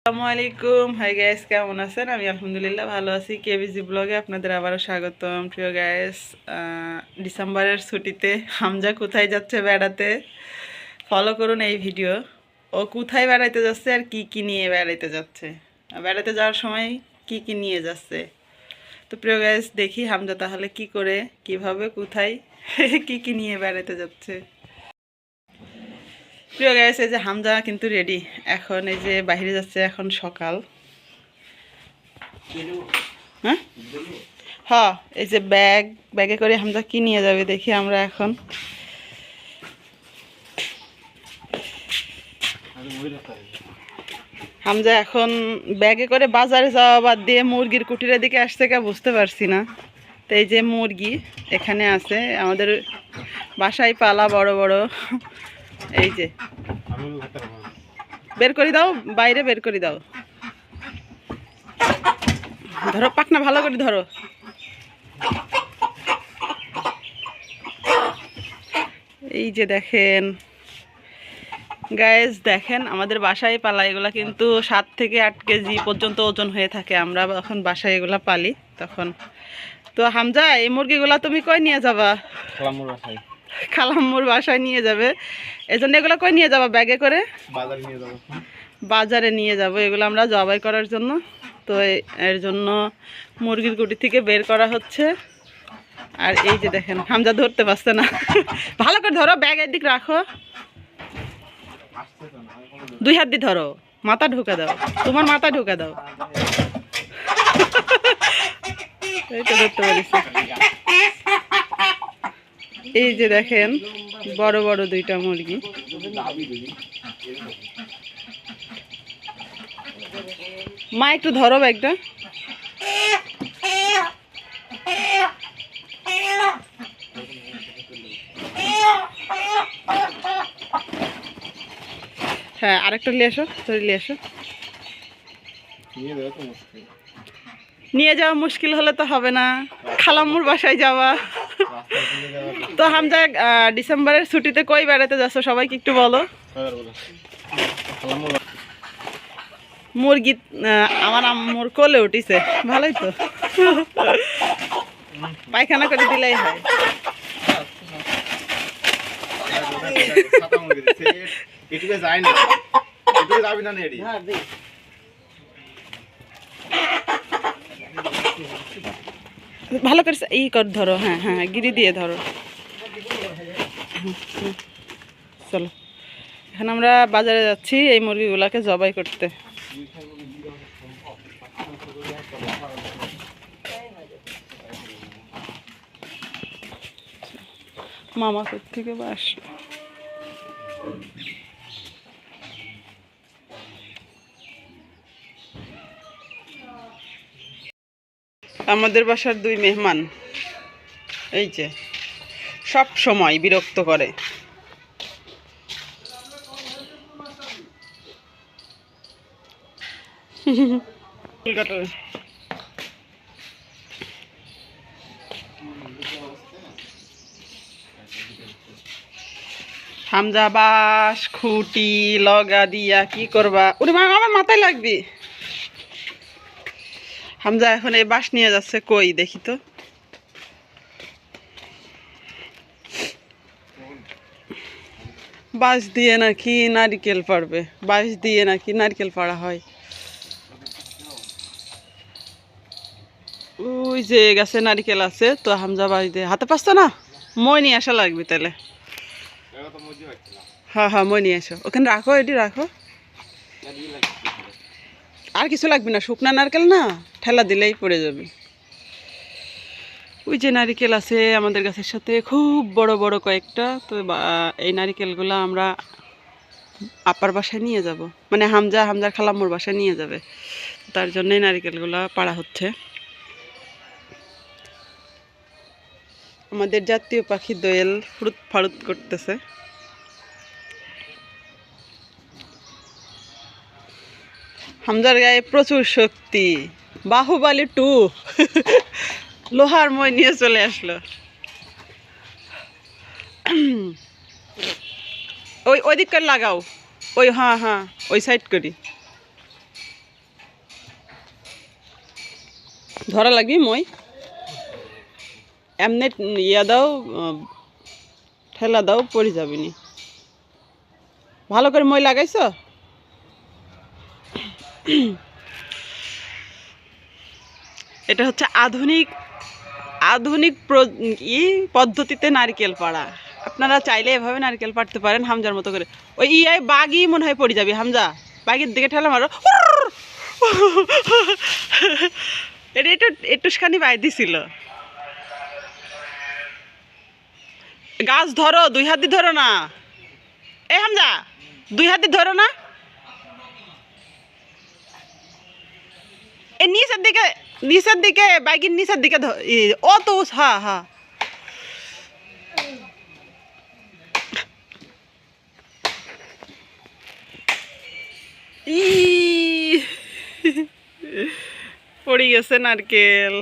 আসসালামু আলাইকুম। Hi guys, কেমন আছেন? আমি আলহামদুলিল্লাহ ভালো আছি। কেবিজি ব্লগে আপনাদের আবারও স্বাগতম। প্রিয় গাইস, ডিসেম্বরের ছুটিতে হামজা কোথায় যাচ্ছে বেড়াতে, ফলো করুন এই ভিডিও। ও কোথায় বেড়াইতে যাচ্ছে আর কি কি নিয়ে বেড়াইতে যাচ্ছে, বেড়াতে যাওয়ার সময় কি কি নিয়ে যাচ্ছে। তো প্রিয় গাইস, দেখি হামজা তাহলে কি করে, কিভাবে, কোথায় কি কি নিয়ে বেড়াতে যাচ্ছে। প্রিয় গাইস, এই যে হামজা কিন্তু রেডি। এখন এই যে বাইরে যাচ্ছে, এখন সকাল। হ্যাঁ হ্যাঁ, এই যে ব্যাগে করে হামজা কি নিয়ে যাবে দেখি আমরা এখন। হামজা এখন ব্যাগে করে বাজারে যাওয়া বাদ দিয়ে মুরগির কুটিরের দিকে আসছে কে বুঝতে পারছি না। তো এই যে মুরগি এখানে আছে, আমাদের বাসায় পালা বড় বড়। এই যে বের করে দাও, বাইরে বের করে দাও। ধরো পাকনা, ভালো করে ধরো। এই যে দেখেন গাইস, দেখেন আমাদের বাসায় পালা এগুলা কিন্তু 7 থেকে 8 কেজি পর্যন্ত ওজন হয়ে থাকে। আমরা যখন বাসায় এগুলা পালি তখন। তো হামজা, এই মুরগিগুলা তুমি কই নিয়ে যাবা? খালাম্মুর বাসায় নিয়ে যাবে। এই জন্য এগুলো কই নিয়ে যাবা? ব্যাগে করে বাজারে নিয়ে যাব এগুলো আমরা জবাই করার জন্য। তো এর জন্য মুরগির গুটি থেকে বের করা হচ্ছে। আর এই যে দেখেন হামজা ধরতে পারছে না। ভালো করে ধরো, ব্যাগের দিক রাখো, 2 হাত দিয়ে ধরো, মাথা ঢুকে দাও, তোমার মাথা ঢুকে দাও। এই তো ধরতে পারিস। এই যে দেখেন বড় বড় 2টা মুরগি। মা একটু ধরো ব্যাগটা। হ্যাঁ, আরেকটা নিয়ে এসো, ধরে নিয়ে এসো। নিয়ে যাওয়া মুশকিল হলে তো হবে না, খালাম্মুর বাসায় যাওয়া। তো হামজা, ডিসেম্বরের ছুটিতে কই বেড়াতে যাচ্ছ সবাইকে একটু বলো। মুরগি আমার আম্মুর কোলে উঠিছে, ভালোই তো। পায়খানা করে দিলেই হয়। ভালো করে ই কর, ধরো। হ্যাঁ হ্যাঁ, গিরি দিয়ে ধরো। চলো, এখন আমরা বাজারে যাচ্ছি এই মুরগিগুলাকে জবাই করতে। মামা থেকে বাস আমাদের বাসার 2 মেহমান, এই যে সব সময় বিরক্ত করে। হামজা বাস খুঁটি লগা দিয়া কি করবা? ওরে মা, আমার মাথায় লাগবে। হামজা এখন এই বাঁশ নিয়ে যাচ্ছে, কই দেখি তো। বাঁশ দিয়ে নাকি নারিকেল পাড়বে, বাঁশ দিয়ে নাকি নারকেল পাড়া হয়। ওই যে গাছে নারিকেল আছে, তো হামজা বাঁশ দিয়ে হাতে পারছো না, মই নিয়ে আসা লাগবে তাহলে। হ্যাঁ হ্যাঁ, মই নিয়ে আসো, ওখানে রাখো, এটি রাখো। আর কিছু লাগবে না, শুকনা নারকেল না, ঠেলা দিলেই পড়ে যাবে। ওই যে নারিকেল আছে আমাদের গাছের সাথে, খুব বড় বড় কয়েকটা। তো এই নারিকেলগুলো আমরা আপার বাসায় নিয়ে যাব, মানে হামজার খালাম্মুর বাসায় নিয়ে যাবে। তার জন্যই নারিকেলগুলো পাড়া হচ্ছে। আমাদের জাতীয় পাখি দোয়েল ফুরুত ফারুত করতেছে। হামজার গায়ে প্রচুর শক্তি, বাহুবলী 2। লোহার মই নিয়ে চলে আসলো। ওই দিক করে লাগাও, ওই হ্যাঁ হ্যাঁ, ওই সাইড করি। ধরা লাগবি মই এমনি ইয়া দাও, ঠেলা দাও, পড়ে যাবি নি। ভালো করে মই লাগাইছ। এটা হচ্ছে আধুনিক আধুনিক পদ্ধতিতে নারকেল পাড়া। আপনারা চাইলে এভাবে নারকেল পাড়তে পারেন হামজার মতো করে। ওই ইয়াই বাঘই মনে হয় পড়ে যাবে। হামজা বাঘের দিকে ঠেলা মারো। এটা একটু একটুখানি বাই দিছিল। গাছ ধরো, 2 হাত দিয়ে ধরো না। এই হামজা 2 হাত দিয়ে ধরো না। এই নিচের দিকে বাইকের নিচের দিকে ও তো হ্যাঁ হ্যাঁ। পড়ে গেছে নারকেল।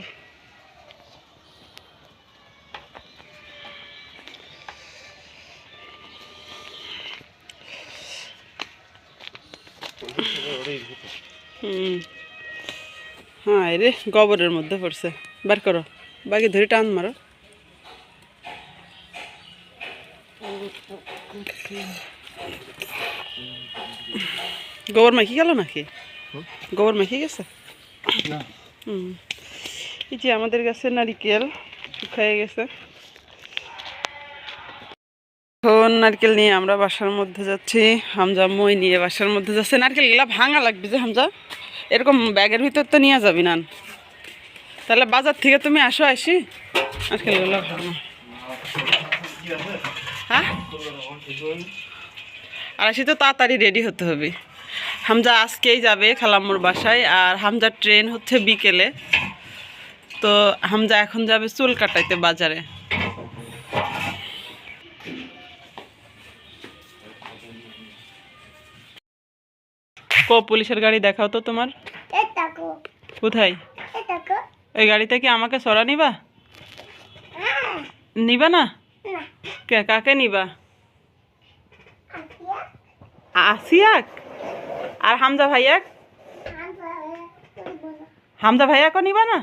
হ্যাঁ রে গোবরের মধ্যে পড়ছে। বার করো, বাকি ধরে টান মারো। গোবর মাখি গেল নাকি? গোবর মাখি গেছে। এই যে আমাদের গাছে নারিকেল শুকিয়ে গেছে। এখন নারকেল নিয়ে আমরা বাসার মধ্যে যাচ্ছি। হামজা মই নিয়ে বাসার মধ্যে যাচ্ছে। নারকেলগুলা ভাঙা লাগবে যে হামজা, এরকম ব্যাগের ভিতর তো নিয়ে যাবি না। তাহলে বাজার থেকে তুমি আসো, আসি নারকেলগুলো ভাঙা। হ্যাঁ আর আসি তো তাড়াতাড়ি রেডি হতে হবে। হামজা আজকেই যাবে খালাম্মুর বাসায়, আর হামজার ট্রেন হচ্ছে বিকেলে। তো হামজা এখন যাবে চুল কাটাইতে বাজারে। পুলিশের গাড়ি দেখাও তো তোমার। কোথায়? ওই গাড়িতে কি আমাকে সরা নিবা? নিবা না? কাকে নিবা? আসিয়াক আর হামজা ভাইয়াক? হামজা ভাইয়াকে নিবা না?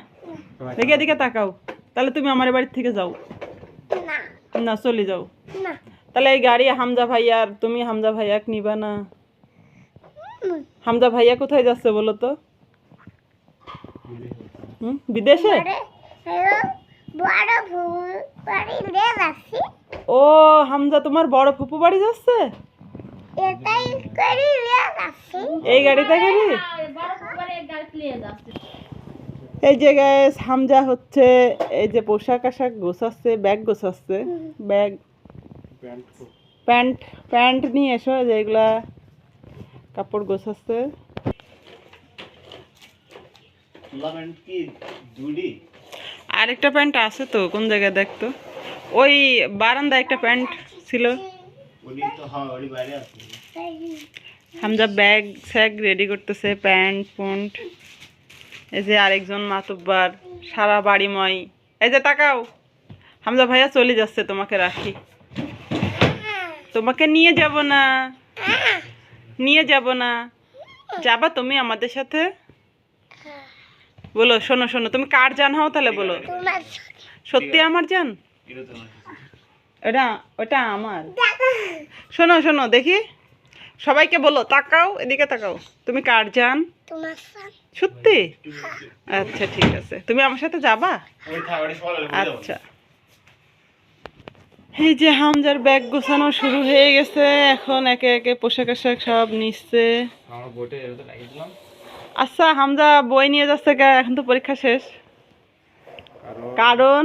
দেখে এদিকে তাকাও। তাহলে তুমি আমার বাড়ির থেকে যাও না, চলে যাও। তাহলে এই গাড়ি হামজা ভাইয়ার, তুমি হামজা ভাইয়াক নিবা না? হামজা ভাইয়া কোথায় যাচ্ছে বলো তো? বিদেশে? ও হামজা তোমার বড় ফুপু বাড়ি যাচ্ছে? এই গাড়িতে গাড়ি। এই যে গাইস হামজা হচ্ছে এই যে পোশাক আশাক গোছাচ্ছে, ব্যাগ গোছাচ্ছে। ব্যাগ প্যান্ট নিয়ে এসো, যেগুলা কাপড় গোছাচ্ছে। আর একটা প্যান্ট আছে তো, কোন জায়গায় দেখতো? ওই বারান্দায় একটা প্যান্ট ছিল। হামজা ব্যাগ স্যাগ রেডি করতেছে, প্যান্ট পুন্ট। এই যে আরেকজন মাতুব্বার সারা বাড়িময়। এই যে তাকাও, হামজা ভাইয়া চলে যাচ্ছে, তোমাকে রাখি। তোমাকে নিয়ে যাব না, নিয়ে যাব না। যাবা তুমি আমাদের সাথে? বলো, শোনো শোনো, তুমি কার জান হও তাহলে বলো। সত্যি আমার জান? ওটা আমার। শোনো শোনো দেখি, সবাইকে বলো, তাকাও, এদিকে তাকাও। তুমি কার জান? সত্যি? আচ্ছা ঠিক আছে, তুমি আমার সাথে যাবা? আচ্ছা। এই যে হামজার ব্যাগ গোছানো শুরু হয়ে গেছে। এখন একে একে পোশাক আশাক সব নিচ্ছে। আচ্ছা হামজা বই নিয়ে যাচ্ছে কে? এখন তো পরীক্ষা শেষ। কারণ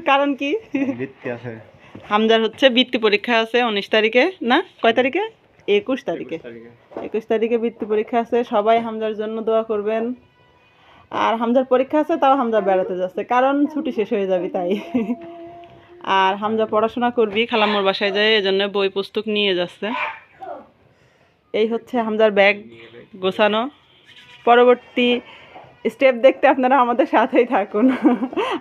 কারণ কি? হামজার হচ্ছে বৃত্তি পরীক্ষা আছে 19 তারিখে। না, কয় তারিখে? 21 তারিখে। 21 তারিখে বৃত্তি পরীক্ষা আছে। সবাই হামজার জন্য দোয়া করবেন। আর হামজার পরীক্ষা আছে, তাও হামজা বেড়াতে যাচ্ছে, কারণ ছুটি শেষ হয়ে যাবে তাই। আর হামজা পড়াশোনা করবি খালাম্মুর বাসায় যায়, এজন্য বই পুস্তক নিয়ে যাচ্ছে। এই হচ্ছে হামজার ব্যাগ গোছানো। পরবর্তী স্টেপ দেখতে আপনারা আমাদের সাথেই থাকুন।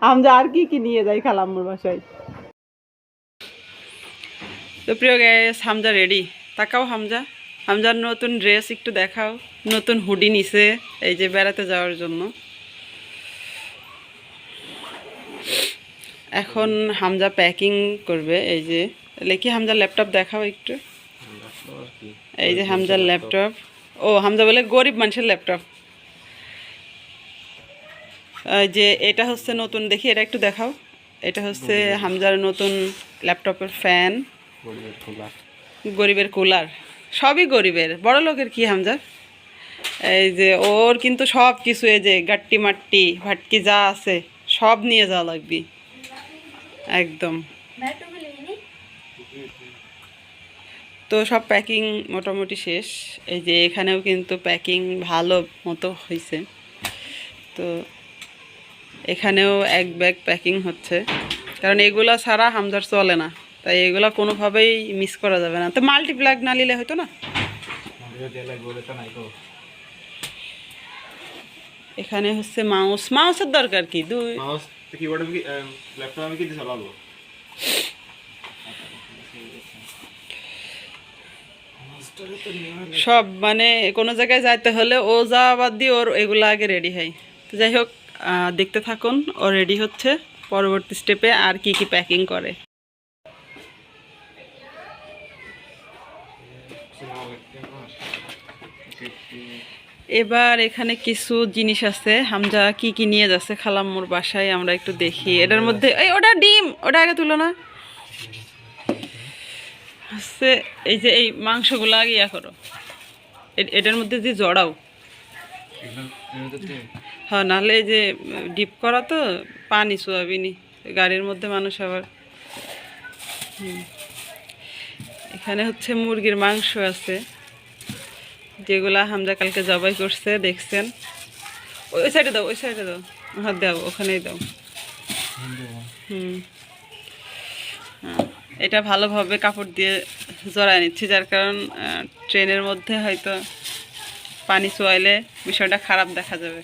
হামজা আর কি কি নিয়ে যায় খালাম্মুর বাসায়। তো প্রিয় গাইস, হামজা রেডি। তাকাও হামজা, হামজার নতুন ড্রেস একটু দেখাও। নতুন হুডি নিছে এই যে বেড়াতে যাওয়ার জন্য। এখন হামজা প্যাকিং করবে। এই যে লেখি হামজার ল্যাপটপ দেখাও একটু। এই যে হামজার ল্যাপটপ। ও হামজা বলে গরিব মানুষের ল্যাপটপ। এই যে এটা হচ্ছে নতুন, দেখি এটা একটু দেখাও। এটা হচ্ছে হামজার নতুন ল্যাপটপের ফ্যান, গরিবের কুলার, সবই গরিবের, বড় লোকের কি হামজার। এই যে ওর কিন্তু সব কিছু, এই যে গাট্টি মাট্টি ভাটকি যা আছে সব নিয়ে যাওয়া লাগবে একদম। তো সব প্যাকিং মোটামুটি শেষ। এই যে এখানেও কিন্তু প্যাকিং ভালো মতো হয়েছে। তো এখানেও এক ব্যাগ প্যাকিং হচ্ছে, কারণ এগুলো ছাড়া হামজার চলে না, তাই এগুলো কোনোভাবেই মিস করা যাবে না। তো মাল্টিপ্লাগ না নিলে হয়তো না। এখানে হচ্ছে মাউসের দরকার কি, সব মানে কোনো জায়গায় যাইতে হলে ও যা বাদ দিয়ে ওর এগুলো আগে রেডি হয়। তো যাই হোক, দেখতে থাকুন ও রেডি হচ্ছে পরবর্তী স্টেপে আর কি কি প্যাকিং করে। এবার এখানে কিছু জিনিস আছে, হামজা কি কি নিয়ে যাচ্ছে খালাম্মুর বাসায়, আমরা একটু দেখি। এটার মধ্যে এই ওটা ডিম, ওটা আগে তুলো না। হচ্ছে এই যে এই মাংসগুলো আগে ইয়া করো, এটার মধ্যে যে জড়াও। হ্যাঁ, নাহলে এই যে ডিপ করা তো পানি সোয়াবিনি, গাড়ির মধ্যে মানুষ আবার। এখানে হচ্ছে মুরগির মাংস আছে, যেগুলা হামজা কালকে জবাই করছে, দেখছেন। ওই সাইডে দাও, ওই সাইডে দাও, হাত দাও, ওখানেই দাও। এটা ভালোভাবে কাপড় দিয়ে জড়ায় নিচ্ছি, যার কারণ ট্রেনের মধ্যে হয়তো পানি চোয়াইলে বিষয়টা খারাপ দেখা যাবে।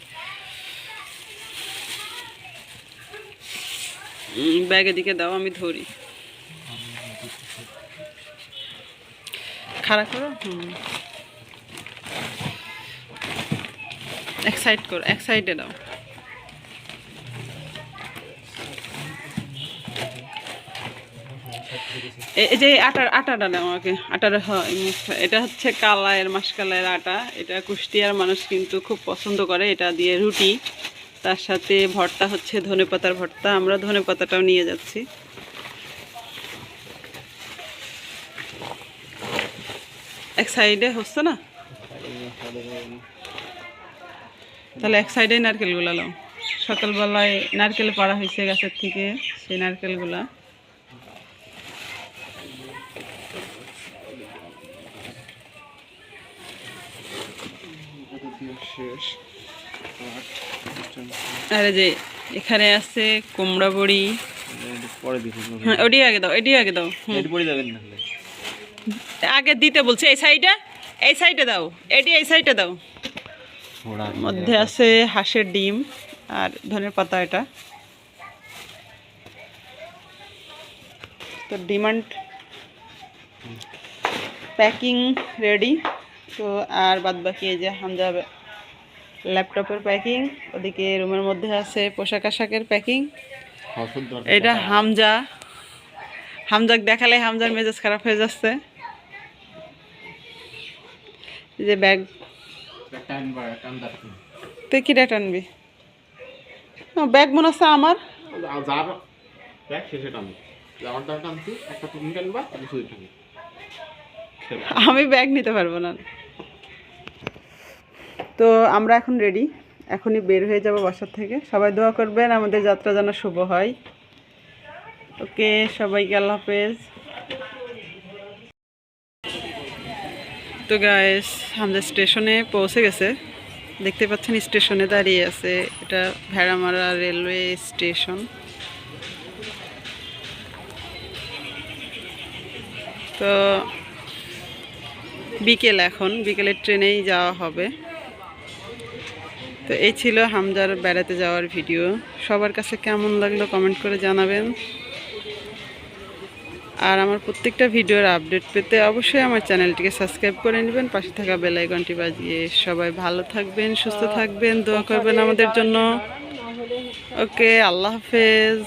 ব্যাগের দিকে দাও, আমি ধরি। খারাপ করো, এক সাইড করো, এক সাইডে দাও। এই যে আটাটা দাও আমাকে, আটাটা। এটা হচ্ছে কালায়ের, মাসকালাইয়ের আটা। এটা কুষ্টিয়ার মানুষ কিন্তু খুব পছন্দ করে। এটা দিয়ে রুটি, তার সাথে ভর্তা হচ্ছে ধনেপাতার ভর্তা। আমরা ধনেপাতাটাও নিয়ে যাচ্ছি। এক সাইডে হচ্ছে না, তাহলে এক সাইডে নারকেলগুলা নাও। সকালবেলায় নারকেল পাড়া হয়েছে গাছের থেকে, সেই নারকেলগুলা। আর যে এখানে আছে কুমড়া বড়ি। হ্যাঁ, ওটি আগে দাও, এটি আগে দাও। আগে দিতে বলছি। এই সাইডে, এই সাইডে দাও, এটি এই সাইডে দাও। মধ্যে আছে হাঁসের ডিম আর ধনের পাতা। এটা তো ডিমান্ড প্যাকিং রেডি। তো আর বাদ বাকি এই যে হামজা ল্যাপটপের প্যাকিং, ওদিকে রুমের মধ্যে আছে পোশাক আশাকের প্যাকিং। এটা হামজাক দেখালে হামজার মেজাজ খারাপ হয়ে যাচ্ছে। যে ব্যাগ তুই কিটা টানবি? ব্যাগ মনে হচ্ছে আমার। আমি ব্যাগ নিতে পারবো না। তো আমরা এখন রেডি, এখনই বের হয়ে যাব বাসার থেকে। সবাই দোয়া করবেন আমাদের যাত্রা যেন শুভ হয়। ওকে, সবাইকে আল্লাহ হাফেজ। তো গাইস, হামজা স্টেশনে পৌঁছে গেছে, দেখতে পাচ্ছেন স্টেশনে দাঁড়িয়ে আছে। এটা ভেড়ামারা রেলওয়ে স্টেশন। তো বিকেল, এখন বিকেলের ট্রেনেই যাওয়া হবে। তো এই ছিল হামজার বেড়াতে যাওয়ার ভিডিও। সবার কাছে কেমন লাগলো কমেন্ট করে জানাবেন। আর আমার প্রত্যেকটা ভিডিওর আপডেট পেতে অবশ্যই আমার চ্যানেলটিকে সাবস্ক্রাইব করে নেবেন, পাশে থাকা বেল আইকনটি বাজিয়ে। সবাই ভালো থাকবেন, সুস্থ থাকবেন, দোয়া করবেন আমাদের জন্য। ওকে, আল্লাহ হাফেজ।